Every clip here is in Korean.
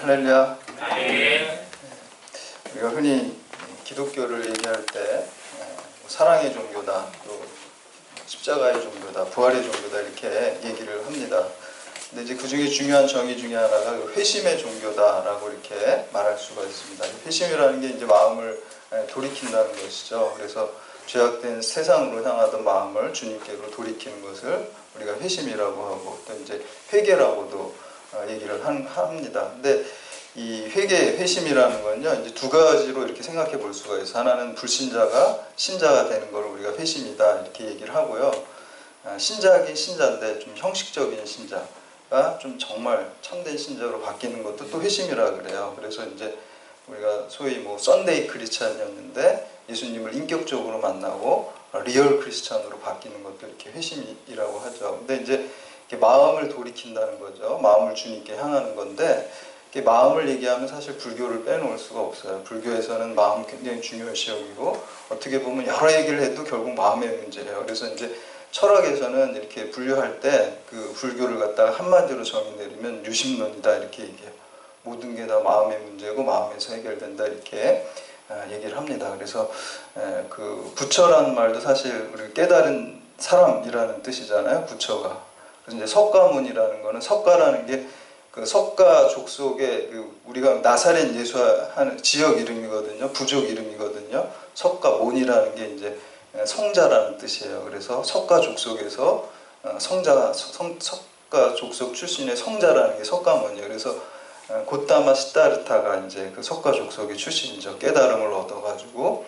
할렐루야. 우리가 흔히 기독교를 얘기할 때 사랑의 종교다, 또 십자가의 종교다, 부활의 종교다 이렇게 얘기를 합니다. 근데 이제 그 중에 중요한 정의 중에 하나가 회심의 종교다라고 이렇게 말할 수가 있습니다. 회심이라는 게 이제 마음을 돌이킨다는 것이죠. 그래서 죄악된 세상으로 향하던 마음을 주님께로 돌이키는 것을 우리가 회심이라고 하고, 또 이제 회개라고도 얘기를 합니다. 근데 이 회심이라는 건요, 이제 두 가지로 이렇게 생각해 볼 수가 있어요. 하나는 불신자가 신자가 되는 걸 우리가 회심이다 이렇게 얘기를 하고요. 신자긴 신자인데 좀 형식적인 신자가 좀 정말 참된 신자로 바뀌는 것도 또 회심이라 그래요. 그래서 이제 우리가 소위 뭐 썬데이 크리스찬이었는데 예수님을 인격적으로 만나고 리얼 크리스찬으로 바뀌는 것도 이렇게 회심이라고 하죠. 근데 이제 마음을 돌이킨다는 거죠. 마음을 주님께 향하는 건데, 마음을 얘기하면 사실 불교를 빼놓을 수가 없어요. 불교에서는 마음 굉장히 중요시 여기고, 어떻게 보면 여러 얘기를 해도 결국 마음의 문제예요. 그래서 이제 철학에서는 이렇게 분류할 때 그 불교를 갖다가 한마디로 정의 내리면 유심론이다 이렇게 얘기해요. 모든 게 다 마음의 문제고 마음에서 해결된다 이렇게 얘기를 합니다. 그래서 그 부처라는 말도 사실 우리 깨달은 사람이라는 뜻이잖아요. 부처가. 그래서 이제 석가문이라는 거는, 석가라는 게 그 석가 족속의 그 우리가 나사렛 예수하는 지역 이름이거든요. 부족 이름이거든요. 석가몬이라는 게 이제 성자라는 뜻이에요. 그래서 석가 족속에서 석가 족속 출신의 성자라는 게 석가몬이에요. 그래서 고타마 시다르타가 이제 그 석가 족속의 출신이죠. 깨달음을 얻어가지고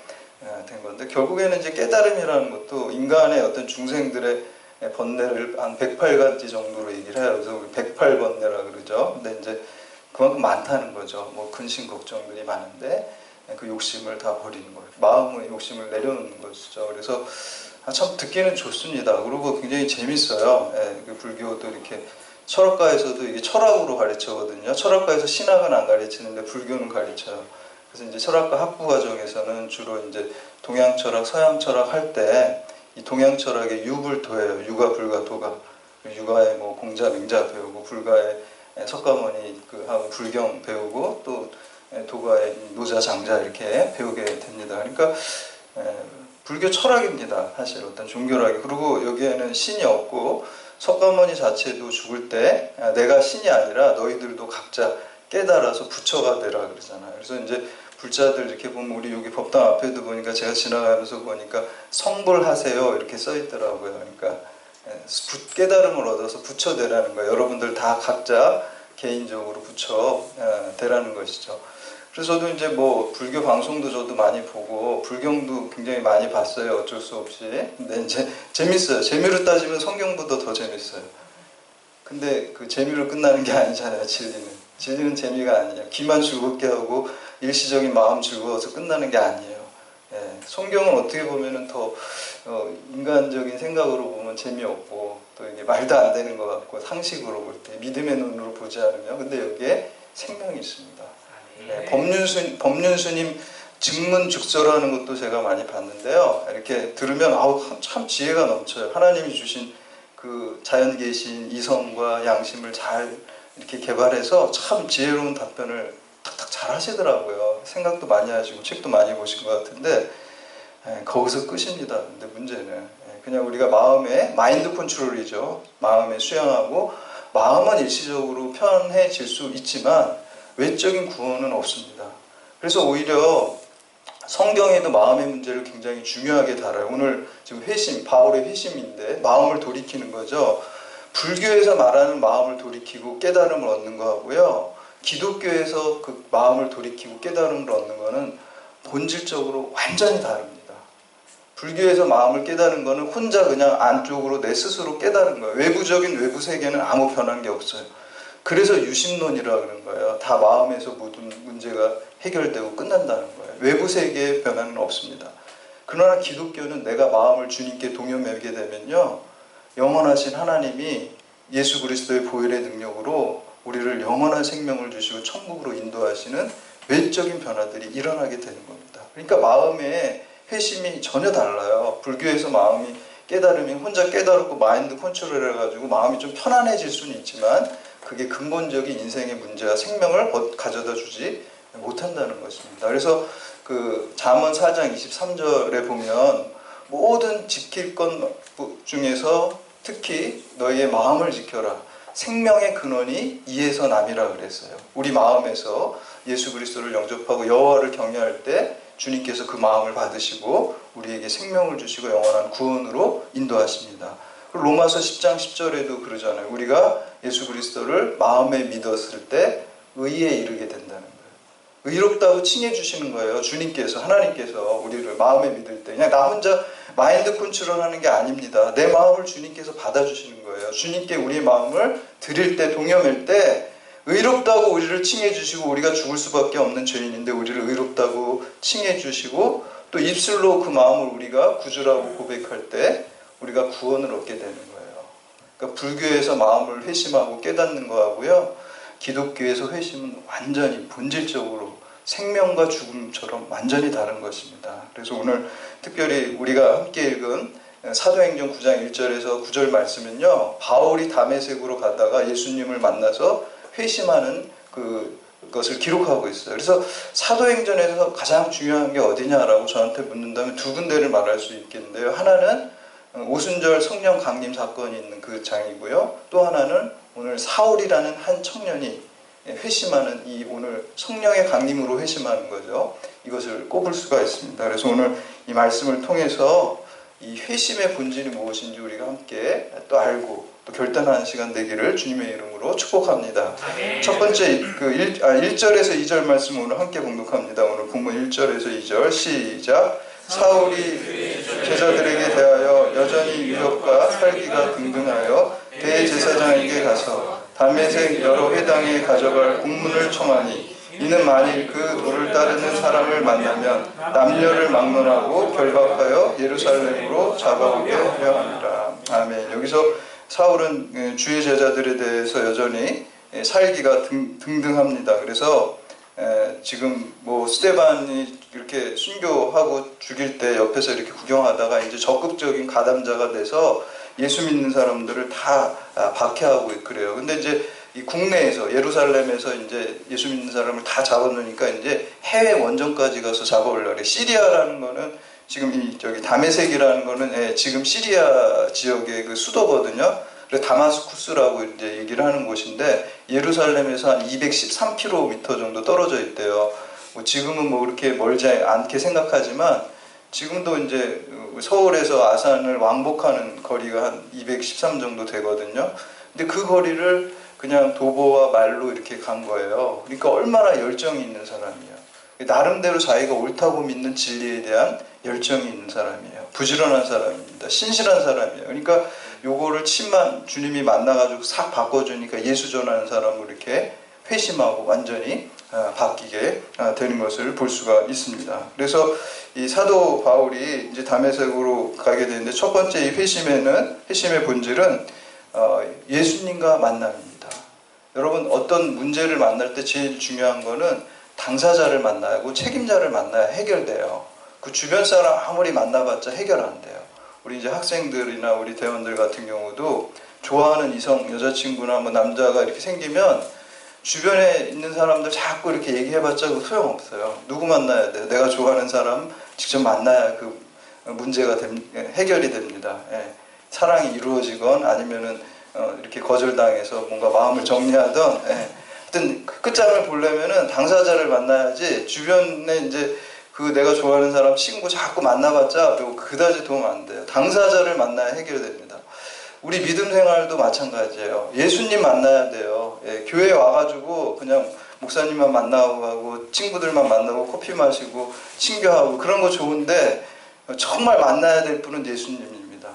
된 건데, 결국에는 이제 깨달음이라는 것도 인간의 어떤 중생들의 번뇌를 한 108가지 정도로 얘기를 해요. 그래서 우리 108번뇌라 그러죠. 근데 이제 그만큼 많다는 거죠. 뭐 근심 걱정들이 많은데 그 욕심을 다 버리는 거예요. 마음의 욕심을 내려놓는 것이죠. 그래서 참 듣기는 좋습니다. 그리고 굉장히 재밌어요. 그 불교도 이렇게 철학가에서도 이게 철학으로 가르치거든요. 철학가에서 신학은 안 가르치는데 불교는 가르쳐요. 그래서 이제 철학과 학부 과정에서는 주로 이제 동양 철학, 서양 철학 할 때 이 동양 철학의 유불 도예요. 유가, 불가, 도가. 유가의 뭐 공자, 맹자 배우고, 불가의 석가모니 하고 불경 배우고, 또 도가의 노자, 장자 이렇게 배우게 됩니다. 그러니까 불교 철학입니다. 사실 어떤 종교라기. 그리고 여기에는 신이 없고, 석가모니 자체도 죽을 때 내가 신이 아니라 너희들도 각자 깨달아서 부처가 되라 그러잖아요. 그래서 이제 불자들 이렇게 보면, 우리 여기 법당 앞에도 보니까 제가 지나가면서 보니까 성불하세요 이렇게 써 있더라고요. 그러니까 깨달음을 얻어서 부처 되라는 거예요. 여러분들 다 각자 개인적으로 부처 되라는 것이죠. 그래서 저도 이제 뭐 불교 방송도 저도 많이 보고 불경도 굉장히 많이 봤어요. 어쩔 수 없이. 근데 이제 재밌어요. 재미로 따지면 성경보다 더 재밌어요. 근데 그 재미로 끝나는 게 아니잖아요. 진리는 재미가 아니에요. 귀만 즐겁게 하고 일시적인 마음 즐거워서 끝나는 게 아니에요. 성경은 어떻게 보면은 더 인간적인 생각으로 보면 재미없고, 또 이게 말도 안 되는 것 같고, 상식으로 볼 때 믿음의 눈으로 보지 않으면, 근데 여기에 생명이 있습니다. 법륜스님 증문즉서라는 것도 제가 많이 봤는데요. 이렇게 들으면 참 지혜가 넘쳐요. 하나님이 주신 그 자연 계신 이성과 양심을 잘 이렇게 개발해서 참 지혜로운 답변을 탁탁 잘 하시더라고요. 생각도 많이 하시고 책도 많이 보신 것 같은데 거기서 끝입니다. 근데 문제는 그냥 우리가 마음의 마인드 컨트롤이죠. 마음에 수양하고, 마음은 일시적으로 편해질 수 있지만 외적인 구원은 없습니다. 그래서 오히려 성경에도 마음의 문제를 굉장히 중요하게 다뤄요. 오늘 지금 회심, 바울의 회심인데 마음을 돌이키는 거죠. 불교에서 말하는 마음을 돌이키고 깨달음을 얻는 거하고요, 기독교에서 그 마음을 돌이키고 깨달음을 얻는 거는 본질적으로 완전히 다릅니다. 불교에서 마음을 깨달은 거는 혼자 그냥 안쪽으로 내 스스로 깨달은 거예요. 외부적인 외부 세계는 아무 변한 게 없어요. 그래서 유심론이라 그런 거예요. 다 마음에서 모든 문제가 해결되고 끝난다는 거예요. 외부 세계의 변화는 없습니다. 그러나 기독교는 내가 마음을 주님께 동요매게 되면요, 영원하신 하나님이 예수 그리스도의 보혈의 능력으로 우리를 영원한 생명을 주시고 천국으로 인도하시는 외적인 변화들이 일어나게 되는 겁니다. 그러니까 마음의 회심이 전혀 달라요. 불교에서 마음이 깨달음이 혼자 깨달았고 마인드 컨트롤 해가지고 마음이 좀 편안해질 수는 있지만, 그게 근본적인 인생의 문제와 생명을 가져다 주지 못한다는 것입니다. 그래서 그 잠언 4장 23절에 보면 모든 지킬 것 중에서 특히 너희의 마음을 지켜라. 생명의 근원이 이에서 남이라 그랬어요. 우리 마음에서 예수 그리스도를 영접하고 여호와를 경외할 때 주님께서 그 마음을 받으시고 우리에게 생명을 주시고 영원한 구원으로 인도하십니다. 로마서 10장 10절에도 그러잖아요. 우리가 예수 그리스도를 마음에 믿었을 때 의에 이르게 된다는 거예요. 의롭다고 칭해 주시는 거예요. 주님께서, 하나님께서 우리를 마음에 믿을 때 그냥 나 혼자 마인드 컨트롤하는 게 아닙니다. 내 마음을 주님께서 받아주시는 거예요. 주님께 우리의 마음을 드릴 때, 동여맬 때 의롭다고 우리를 칭해 주시고 우리가 죽을 수밖에 없는 죄인인데 우리를 의롭다고 칭해 주시고 또 입술로 그 마음을 우리가 구주라고 고백할 때 우리가 구원을 얻게 되는 거예요. 그러니까 불교에서 마음을 회심하고 깨닫는 거하고요, 기독교에서 회심은 완전히 본질적으로 생명과 죽음처럼 완전히 다른 것입니다. 그래서 오늘 특별히 우리가 함께 읽은 사도행전 9장 1절에서 9절 말씀은요, 바울이 다메섹으로 가다가 예수님을 만나서 회심하는 그것을 기록하고 있어요. 그래서 사도행전에서 가장 중요한 게 어디냐라고 저한테 묻는다면 두 군데를 말할 수 있겠는데요. 하나는 오순절 성령 강림 사건이 있는 그 장이고요. 또 하나는 오늘 사울이라는 한 청년이 회심하는 이 오늘 성령의 강림으로 회심하는 거죠. 이것을 꼽을 수가 있습니다. 그래서 오늘 이 말씀을 통해서 이 회심의 본질이 무엇인지 우리가 함께 또 알고 또 결단하는 시간 되기를 주님의 이름으로 축복합니다. 첫 번째 1절에서 2절 말씀 오늘 함께 봉독합니다. 오늘 본문 1절에서 2절 시작. 사울이 제자들에게 대하여 여전히 유혹과 살기가 등등하여 대제사장에게 가서 다메섹 여러 회당에 가져갈 공문을 청하니 이는 만일 그 도를 따르는 사람을 만나면 남녀를 막론하고 결박하여 예루살렘으로 잡아오게 하려 함이라. 아멘. 여기서 사울은 주의 제자들에 대해서 여전히 살기가 등등합니다. 그래서 지금 뭐 스데반이 이렇게 순교하고 죽일 때 옆에서 이렇게 구경하다가 이제 적극적인 가담자가 돼서 예수 믿는 사람들을 다 박해하고 그래요. 근데 이제 이 국내에서 예루살렘에서 이제 예수 믿는 사람을 다 잡아놓으니까 이제 해외 원정까지 가서 잡아오려고 그래. 시리아라는 거는 지금 저기 다메섹이라는 거는 지금 시리아 지역의 그 수도거든요. 그래서 다마스쿠스라고 이제 얘기를 하는 곳인데 예루살렘에서 한 213km 정도 떨어져 있대요. 뭐 지금은 뭐 그렇게 멀지 않게 생각하지만 지금도 이제 서울에서 아산을 왕복하는 거리가 한 213 정도 되거든요. 근데 그 거리를 그냥 도보와 말로 이렇게 간 거예요. 그러니까 얼마나 열정이 있는 사람이에요. 나름대로 자기가 옳다고 믿는 진리에 대한 열정이 있는 사람이에요. 부지런한 사람입니다. 신실한 사람이에요. 그러니까 요거를 주님이 만나가지고 싹 바꿔주니까 예수 전하는 사람으로 이렇게 회심하고 완전히 바뀌게 되는 것을 볼 수가 있습니다. 그래서 이 사도 바울이 이제 다메섹으로 가게 되는데 첫 번째 이 회심의 본질은 예수님과 만남입니다. 여러분 어떤 문제를 만날 때 제일 중요한 거는 당사자를 만나야 하고 책임자를 만나야 해결돼요. 그 주변 사람 아무리 만나봤자 해결 안 돼요. 우리 이제 학생들이나 우리 대원들 같은 경우도 좋아하는 이성 여자친구나 뭐 남자가 이렇게 생기면 주변에 있는 사람들 자꾸 이렇게 얘기해봤자 소용없어요. 누구 만나야 돼요? 내가 좋아하는 사람 직접 만나야 그 문제가 해결이 됩니다. 사랑이 이루어지건 아니면은 이렇게 거절당해서 뭔가 마음을 정리하던 하여튼 끝장을 보려면은 당사자를 만나야지 주변에 이제 그 내가 좋아하는 사람 친구 자꾸 만나봤자 그다지 도움 안 돼요. 당사자를 만나야 해결됩니다. 우리 믿음 생활도 마찬가지예요. 예수님 만나야 돼요. 교회에 와가지고 그냥 목사님만 만나고 가고 친구들만 만나고 커피 마시고 친교하고 그런 거 좋은데 정말 만나야 될 분은 예수님입니다.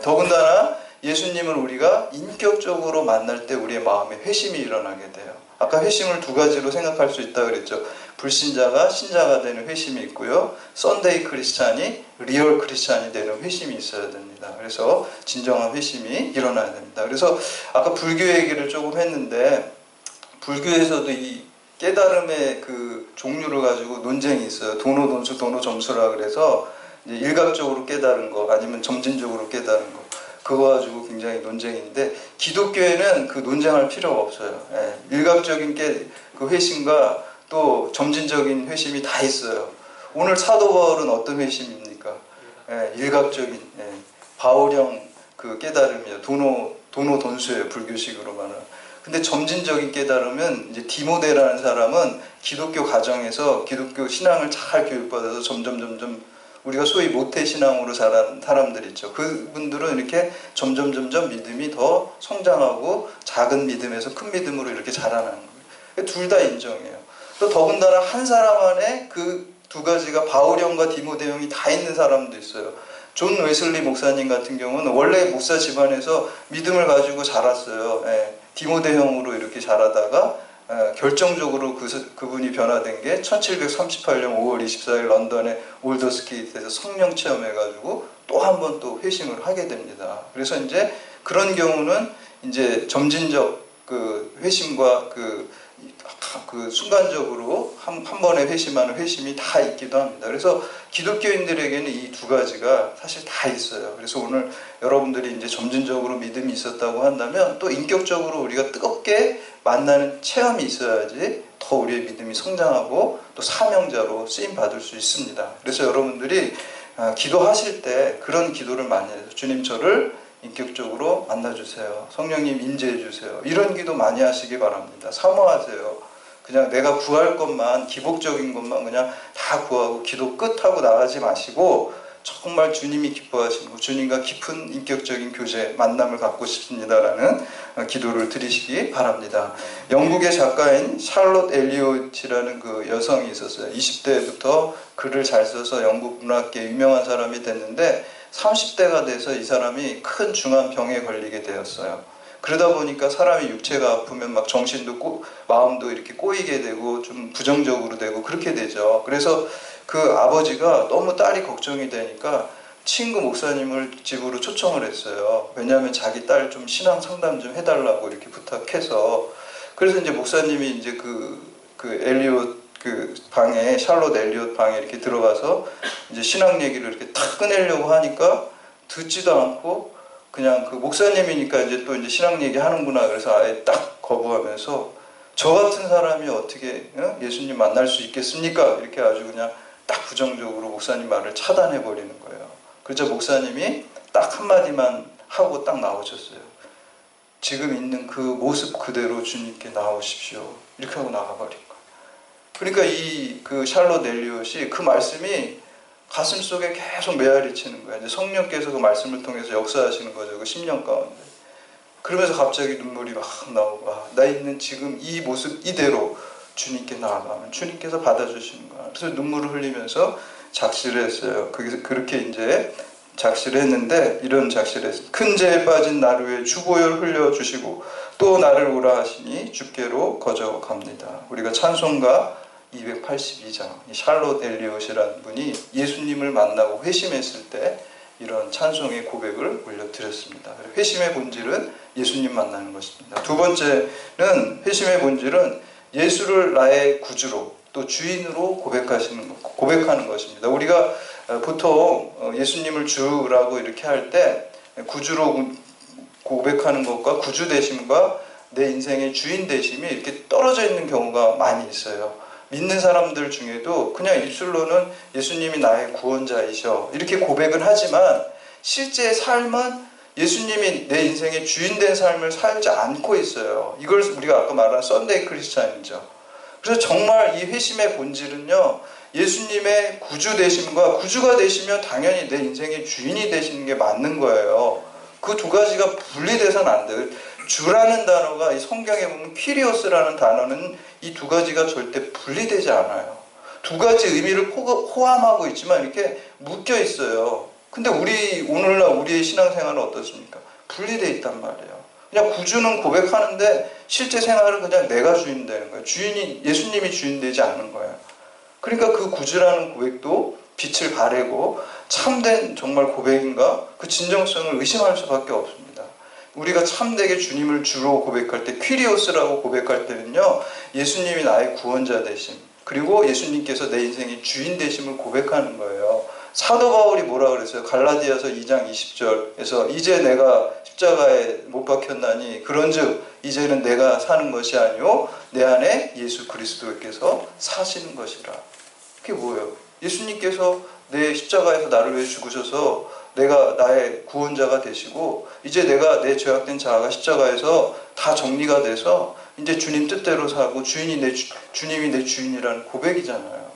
더군다나 예수님을 우리가 인격적으로 만날 때 우리의 마음에 회심이 일어나게 돼요. 아까 회심을 두 가지로 생각할 수 있다고 그랬죠. 불신자가 신자가 되는 회심이 있고요. 썬데이 크리스찬이 리얼 크리스찬이 되는 회심이 있어야 됩니다. 그래서 진정한 회심이 일어나야 됩니다. 그래서 아까 불교 얘기를 조금 했는데 불교에서도 이 깨달음의 그 종류를 가지고 논쟁이 있어요. 도노돈수, 도노점수라 그래서 이제 일각적으로 깨달은 거 아니면 점진적으로 깨달은 거. 그거 가지고 굉장히 논쟁인데 기독교에는 그 논쟁할 필요가 없어요. 일각적인 그 회심과 또 점진적인 회심이 다 있어요. 오늘 사도 바울은 어떤 회심입니까? 일각적인 바울형 그 깨달음이에요. 도노돈수예요. 불교식으로 말하면. 근데 점진적인 깨달음은 이제 디모데라는 사람은 기독교 가정에서 기독교 신앙을 잘 교육받아서 점점 우리가 소위 모태 신앙으로 자란 사람들 있죠. 그분들은 이렇게 점점 믿음이 더 성장하고 작은 믿음에서 큰 믿음으로 이렇게 자라나는 거예요. 둘 다 인정해요. 또 더군다나 한 사람 안에 그 두 가지가 바울형과 디모데형이 다 있는 사람도 있어요. 존 웨슬리 목사님 같은 경우는 원래 목사 집안에서 믿음을 가지고 자랐어요. 디모데형으로 이렇게 자라다가 결정적으로 그분이 변화된 게 1738년 5월 24일 런던의 올더스케이트에서 성령 체험해가지고 또 한 번 또 회심을 하게 됩니다. 그래서 이제 그런 경우는 이제 점진적 그 회심과 그 순간적으로 한 번에 회심하는 회심이 다 있기도 합니다. 그래서 기독교인들에게는 이 두 가지가 사실 다 있어요. 그래서 오늘 여러분들이 이제 점진적으로 믿음이 있었다고 한다면 또 인격적으로 우리가 뜨겁게 만나는 체험이 있어야지 더 우리의 믿음이 성장하고 또 사명자로 쓰임 받을 수 있습니다. 그래서 여러분들이 기도하실 때 그런 기도를 많이 해서 주님 저를 인격적으로 만나주세요. 성령님 임재해주세요. 이런 기도 많이 하시기 바랍니다. 사모하세요. 그냥 내가 구할 것만 기복적인 것만 그냥 다 구하고 기도 끝하고 나가지 마시고 정말 주님이 기뻐하시고 주님과 깊은 인격적인 교제 만남을 갖고 싶습니다라는 기도를 드리시기 바랍니다. 영국의 작가인 샬롯 엘리엇이라는 그 여성이 있었어요. 20대부터 글을 잘 써서 영국 문학계에 유명한 사람이 됐는데 30대가 돼서 이 사람이 큰 중한 병에 걸리게 되었어요. 그러다 보니까 사람이 육체가 아프면 막 정신도 마음도 이렇게 꼬이게 되고 좀 부정적으로 되고 그렇게 되죠. 그래서 그 아버지가 너무 딸이 걱정이 되니까 친구 목사님을 집으로 초청을 했어요. 왜냐하면 자기 딸 좀 신앙 상담 좀 해달라고 이렇게 부탁해서. 그래서 이제 목사님이 이제 그 엘리엇 그 방에 샬롯 엘리엇 방에 이렇게 들어가서 이제 신앙 얘기를 이렇게 탁 꺼내려고 하니까 듣지도 않고 그냥 그 목사님이니까 이제 또 이제 신앙 얘기 하는구나 그래서 아예 딱 거부하면서 저 같은 사람이 어떻게 예수님 만날 수 있겠습니까? 이렇게 아주 그냥 딱 부정적으로 목사님 말을 차단해 버리는 거예요. 그래서 목사님이 딱 한마디만 하고 딱 나오셨어요. 지금 있는 그 모습 그대로 주님께 나오십시오. 이렇게 하고 나가버린 거예요. 그러니까 그 샬롯 엘리엇이 그 말씀이 가슴 속에 계속 메아리 치는 거예요. 이제 성령께서 그 말씀을 통해서 역사하시는 거죠. 그 10년 가운데. 그러면서 갑자기 눈물이 막 나오고 나 있는 지금 이 모습 이대로 주님께 나아가면 주님께서 받아주시는 거야. 그래서 눈물을 흘리면서 작시를 했어요. 그렇게 이제 작시를 했는데 이런 작시를 했어요. 큰 죄에 빠진 나를 위해 주보혈 흘려주시고 또 나를 오라 하시니 주께로 거저갑니다. 우리가 찬송가 282장 샬롯 엘리엇이라는 분이 예수님을 만나고 회심했을 때 이런 찬송의 고백을 올려드렸습니다. 회심의 본질은 예수님 만나는 것입니다. 두 번째는 회심의 본질은 예수를 나의 구주로 또 주인으로 고백하는 것입니다. 우리가 보통 예수님을 주라고 이렇게 할 때 구주로 고백하는 것과 구주 되심과 내 인생의 주인 되심이 이렇게 떨어져 있는 경우가 많이 있어요. 믿는 사람들 중에도 그냥 입술로는 예수님이 나의 구원자이셔 이렇게 고백을 하지만 실제 삶은 예수님이 내 인생의 주인 된 삶을 살지 않고 있어요. 이걸 우리가 아까 말한 썬데이 크리스찬이죠. 그래서 정말 이 회심의 본질은요, 예수님의 구주 되심과 구주가 되시면 당연히 내 인생의 주인이 되시는 게 맞는 거예요. 그 두 가지가 분리돼서는 안 돼요. 주라는 단어가 이 성경에 보면 퀴리오스라는 단어는 이 두 가지가 절대 분리되지 않아요. 두 가지 의미를 포함하고 있지만 이렇게 묶여 있어요. 근데 오늘날 우리의 신앙생활은 어떻습니까? 분리되어 있단 말이에요. 그냥 구주는 고백하는데 실제 생활은 그냥 내가 주인 되는 거예요. 예수님이 주인 되지 않는 거예요. 그러니까 그 구주라는 고백도 빛을 발하고 참된 정말 고백인가? 그 진정성을 의심할 수밖에 없습니다. 우리가 참되게 주님을 주로 고백할 때 퀴리오스라고 고백할 때는요, 예수님이 나의 구원자 되심 그리고 예수님께서 내 인생의 주인 되심을 고백하는 거예요. 사도 바울이 뭐라 그랬어요? 갈라디아서 2장 20절에서 이제 내가 십자가에 못 박혔나니 그런즉 이제는 내가 사는 것이 아니오 내 안에 예수 그리스도께서 사시는 것이라. 그게 뭐예요? 예수님께서 내 십자가에서 나를 위해 죽으셔서 내가 나의 구원자가 되시고 이제 내가 내 죄악된 자아가 십자가에서 다 정리가 돼서 이제 주님 뜻대로 살고 주님이 내 주인이라는 고백이잖아요.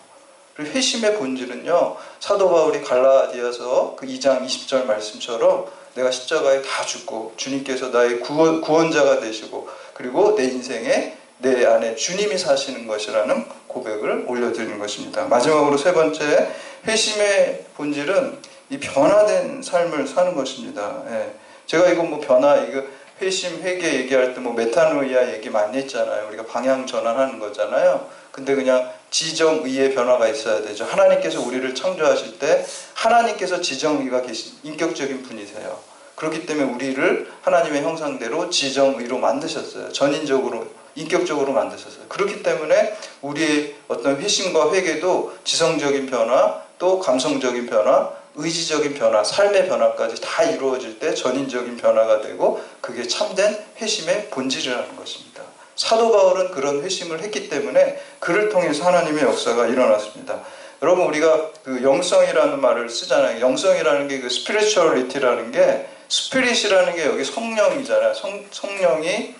그리고 회심의 본질은요, 사도 바울이 갈라디아서 그 2장 20절 말씀처럼 내가 십자가에 다 죽고 주님께서 나의 구원자가 되시고 그리고 내 인생에 내 안에 주님이 사시는 것이라는 고백을 올려드리는 것입니다. 마지막으로 세 번째, 회심의 본질은 이 변화된 삶을 사는 것입니다. 예. 제가 이거 뭐 이거 회심, 회개 얘기할 때 뭐 메타노이아 얘기 많이 했잖아요. 우리가 방향 전환하는 거잖아요. 근데 그냥 지정의의 변화가 있어야 되죠. 하나님께서 우리를 창조하실 때 하나님께서 지정의가 계신 인격적인 분이세요. 그렇기 때문에 우리를 하나님의 형상대로 지정의로 만드셨어요. 전인적으로, 인격적으로 만드셨어요. 그렇기 때문에 우리의 어떤 회심과 회개도 지성적인 변화, 또 감성적인 변화, 의지적인 변화, 삶의 변화까지 다 이루어질 때 전인적인 변화가 되고 그게 참된 회심의 본질이라는 것입니다. 사도 바울은 그런 회심을 했기 때문에 그를 통해서 하나님의 역사가 일어났습니다. 여러분, 우리가 그 영성이라는 말을 쓰잖아요. 영성이라는 게 그 spirituality라는 게, 스피릿이라는 게 여기 성령이잖아요. 성령이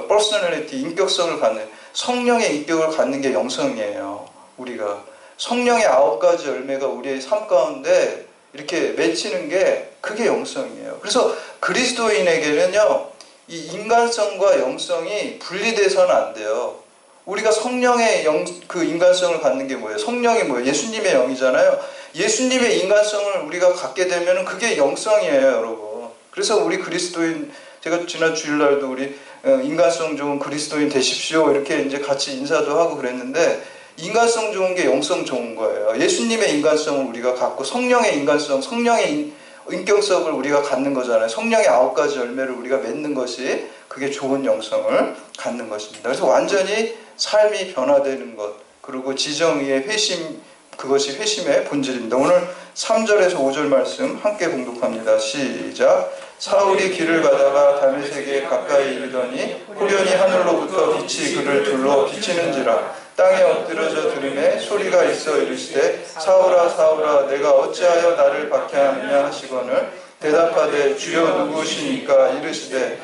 personality, 인격성을 갖는, 성령의 인격을 갖는 게 영성이에요. 우리가 성령의 9가지 열매가 우리의 삶 가운데 이렇게 맺히는 게 그게 영성이에요. 그래서 그리스도인에게는요, 이 인간성과 영성이 분리돼서는 안 돼요. 우리가 성령의 그 인간성을 갖는 게 뭐예요? 성령이 뭐예요? 예수님의 영이잖아요. 예수님의 인간성을 우리가 갖게 되면 그게 영성이에요, 여러분. 그래서 우리 그리스도인, 제가 지난 주일날도 우리 인간성 좋은 그리스도인 되십시오 이렇게 이제 같이 인사도 하고 그랬는데, 인간성 좋은 게 영성 좋은 거예요. 예수님의 인간성을 우리가 갖고 성령의 인간성, 성령의 인격성을 우리가 갖는 거잖아요. 성령의 9가지 열매를 우리가 맺는 것이 그게 좋은 영성을 갖는 것입니다. 그래서 완전히 삶이 변화되는 것, 그리고 지정의의 회심, 그것이 회심의 본질입니다. 오늘 3절에서 5절 말씀 함께 봉독합니다. 시작. 사울이 길을 가다가 다메섹에 가까이 이르더니 후련히 하늘로부터 빛이 그를 둘러 비치는지라. 땅에 엎드려져 들음에 소리가 있어 이르시되 사울아 사울아 내가 어찌하여 나를 박해하느냐 하시거늘 대답하되 주여 누구시니까 이르시되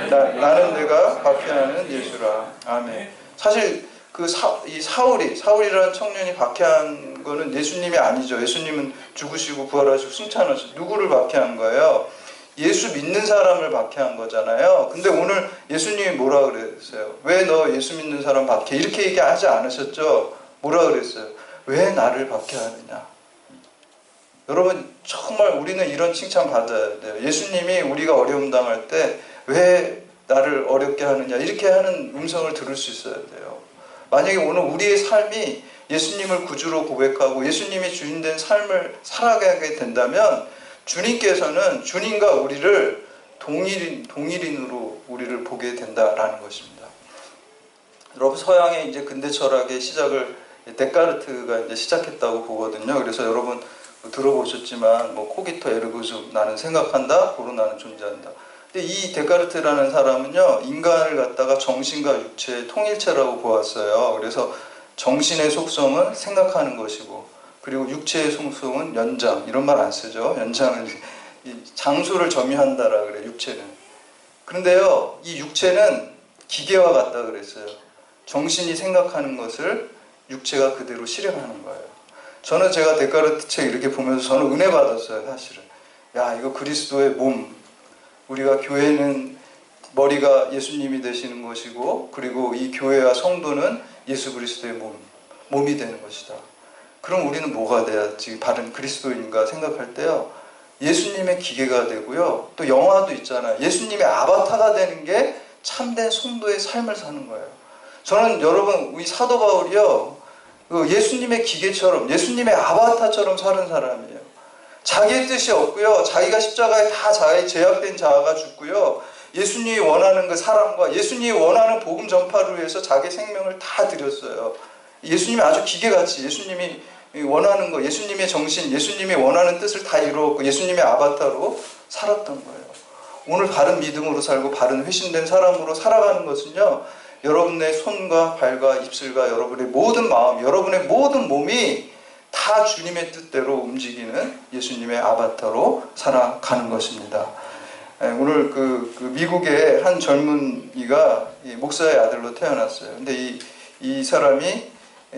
나는 내가 박해하는 예수라. 아멘. 사실 이 사울이라는 청년이 박해한 거는 예수님이 아니죠. 예수님은 죽으시고 부활하시고 승천하시고 누구를 박해한 거예요? 예수 믿는 사람을 박해한 거잖아요. 근데 오늘 예수님이 뭐라 그랬어요? 왜 너 예수 믿는 사람 박해? 이렇게 얘기하지 않으셨죠? 뭐라 그랬어요? 왜 나를 박해하느냐? 여러분, 정말 우리는 이런 칭찬 받아야 돼요. 예수님이 우리가 어려움 당할 때 왜 나를 어렵게 하느냐? 이렇게 하는 음성을 들을 수 있어야 돼요. 만약에 오늘 우리의 삶이 예수님을 구주로 고백하고 예수님이 주인된 삶을 살아가게 된다면 주님께서는 주님과 우리를 동일인으로 우리를 보게 된다라는 것입니다. 여러분, 서양의 이제 근대 철학의 시작을 데카르트가 이제 시작했다고 보거든요. 그래서 여러분 들어보셨지만 뭐 코기토 에르고 좀 나는 생각한다, 고로 나는 존재한다. 근데 이 데카르트라는 사람은요, 인간을 갖다가 정신과 육체의 통일체라고 보았어요. 그래서 정신의 속성은 생각하는 것이고, 그리고 육체의 속성은 연장, 이런 말 안 쓰죠. 연장은 장소를 점유한다라 그래, 육체는. 그런데요, 이 육체는 기계와 같다 그랬어요. 정신이 생각하는 것을 육체가 그대로 실행하는 거예요. 저는 제가 데카르트 책 이렇게 보면서 저는 은혜 받았어요, 사실은. 야, 이거 그리스도의 몸. 우리가 교회는 머리가 예수님이 되시는 것이고, 그리고 이 교회와 성도는 예수 그리스도의 몸이 되는 것이다. 그럼 우리는 뭐가 돼야지 바른 그리스도인가 생각할 때요, 예수님의 기계가 되고요, 또 영화도 있잖아요. 예수님의 아바타가 되는 게 참된 성도의 삶을 사는 거예요. 저는 여러분, 우리 사도 바울이요, 예수님의 기계처럼, 예수님의 아바타처럼 사는 사람이에요. 자기의 뜻이 없고요, 자기가 십자가에 다 자기의 제약된 자아가 죽고요, 예수님이 원하는 그 사람과 예수님이 원하는 복음 전파를 위해서 자기 생명을 다 드렸어요. 예수님이 아주 기계같이, 예수님이 원하는 거, 예수님의 정신, 예수님이 원하는 뜻을 다 이루었고 예수님의 아바타로 살았던 거예요. 오늘 바른 믿음으로 살고 바른 회심된 사람으로 살아가는 것은요, 여러분의 손과 발과 입술과 여러분의 모든 마음, 여러분의 모든 몸이 다 주님의 뜻대로 움직이는 예수님의 아바타로 살아가는 것입니다. 오늘 그 미국의 한 젊은이가 목사의 아들로 태어났어요. 근데 이 사람이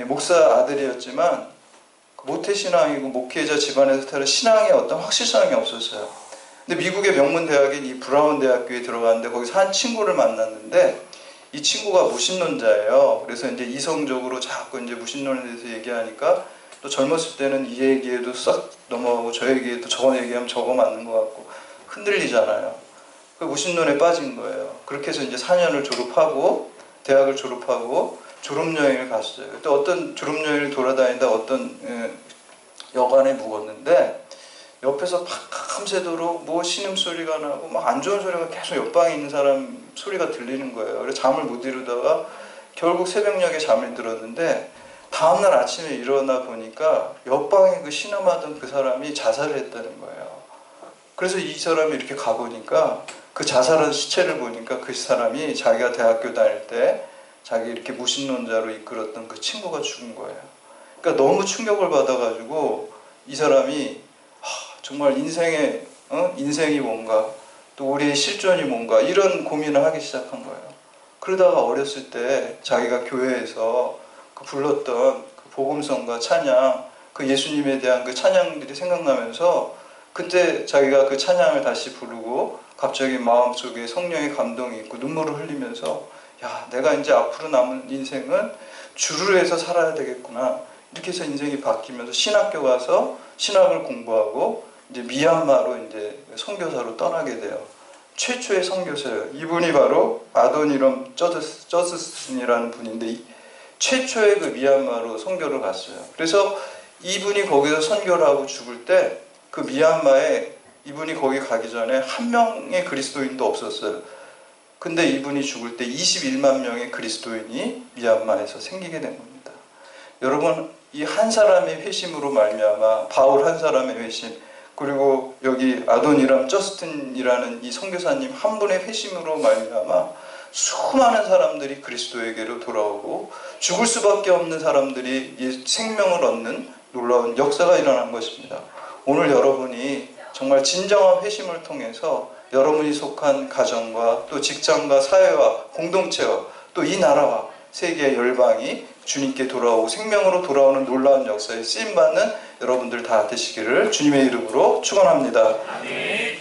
목사 아들이었지만 모태신앙이고 목회자 집안에서 태어나 신앙에 어떤 확실성이 없었어요. 근데 미국의 명문 대학인 이 브라운 대학교에 들어갔는데 거기서 한 친구를 만났는데 이 친구가 무신론자예요. 그래서 이제 이성적으로 자꾸 이제 무신론에 대해서 얘기하니까 또 젊었을 때는 이 얘기에도 싹 넘어가고 저 얘기에도 저거 얘기하면 저거 맞는 것 같고 흔들리잖아요. 그 무신론에 빠진 거예요. 그렇게 해서 이제 4년을 졸업하고 대학을 졸업하고 졸업여행을 갔어요. 또 어떤 졸업여행을 돌아다니다 어떤 여관에 묵었는데 옆에서 밤새도록 뭐 신음소리가 나고 막 안 좋은 소리가 계속 옆방에 있는 사람 소리가 들리는 거예요. 그래서 잠을 못 이루다가 결국 새벽녘에 잠을 들었는데 다음날 아침에 일어나 보니까 옆방에 그 신음하던 그 사람이 자살을 했다는 거예요. 그래서 이 사람이 이렇게 가보니까 그 자살한 시체를 보니까 그 사람이 자기가 대학교 다닐 때 자기 이렇게 무신론자로 이끌었던 그 친구가 죽은 거예요. 그러니까 너무 충격을 받아가지고 이 사람이 정말 인생이 뭔가 또 우리의 실존이 뭔가 이런 고민을 하기 시작한 거예요. 그러다가 어렸을 때 자기가 교회에서 그 불렀던 그 복음성과 찬양, 그 예수님에 대한 그 찬양들이 생각나면서 그때 자기가 그 찬양을 다시 부르고 갑자기 마음속에 성령의 감동이 있고 눈물을 흘리면서 야, 내가 이제 앞으로 남은 인생은 주를 위해서 살아야 되겠구나. 이렇게 해서 인생이 바뀌면서 신학교 가서 신학을 공부하고 이제 미얀마로 이제 선교사로 떠나게 돼요. 최초의 선교사예요. 이분이 바로 아도니럼 저스슨이라는 분인데 최초의 그 미얀마로 선교를 갔어요. 그래서 이분이 거기서 선교를 하고 죽을 때 그 미얀마에 이분이 거기 가기 전에 한 명의 그리스도인도 없었어요. 근데 이분이 죽을 때 21만 명의 그리스도인이 미얀마에서 생기게 된 겁니다. 여러분, 이 한 사람의 회심으로 말미암아 바울 한 사람의 회심, 그리고 여기 아도니람 저스틴이라는 이 선교사님 한 분의 회심으로 말미암아 수많은 사람들이 그리스도에게로 돌아오고 죽을 수밖에 없는 사람들이 생명을 얻는 놀라운 역사가 일어난 것입니다. 오늘 여러분이 정말 진정한 회심을 통해서 여러분이 속한 가정과 또 직장과 사회와 공동체와 또 이 나라와 세계의 열방이 주님께 돌아오고 생명으로 돌아오는 놀라운 역사에 쓰임받는 여러분들 다 되시기를 주님의 이름으로 축원합니다. 아멘.